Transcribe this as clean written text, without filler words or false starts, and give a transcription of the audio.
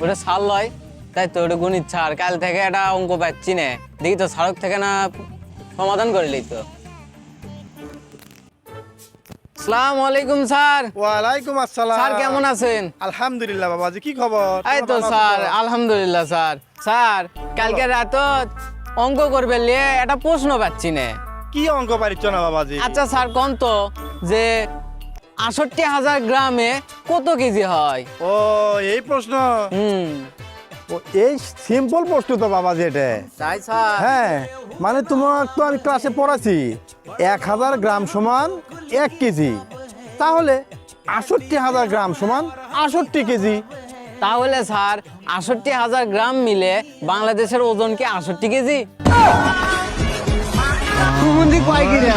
ওটা সার লয়, তাই তো ওটা গণিত ছাড়। কাল থেকে একটা অঙ্ক পাচ্ছি না, দেখি তো সড়ক থেকে না সমাধান করে লই তো। আসসালামু আলাইকুম স্যার। ওয়ালাইকুম আসসালাম। স্যার কেমন আছেন? আলহামদুলিল্লাহ বাবাজি, কি খবর? এই তো স্যার আলহামদুলিল্লাহ। স্যার স্যার কালকে রাতত অঙ্ক করবে লিয়ে একটা প্রশ্ন পাচ্ছি না। কি অঙ্ক পারিচ্ছ না বাবাজি? আচ্ছা স্যার কোন তো যে ৬৮,০০০ গ্রামে কত কেজি হয়? ও এই প্রশ্ন, হুম। ও এই সিম্পল প্রশ্ন তো বাবাজি এটা। তাই স্যার? হ্যাঁ, মানে তোমার তো আমি ক্লাসে পড়াছি ১,০০০ গ্রাম সমান ১ কেজি, তাহলে ৬৮,০০০ গ্রাম সমান ৬৮ কেজি। তাহলে স্যার ৬৮,০০০ গ্রাম মিলে বাংলাদেশের ওজন কি ৬৮ কেজি? তুমি কয় কি রে?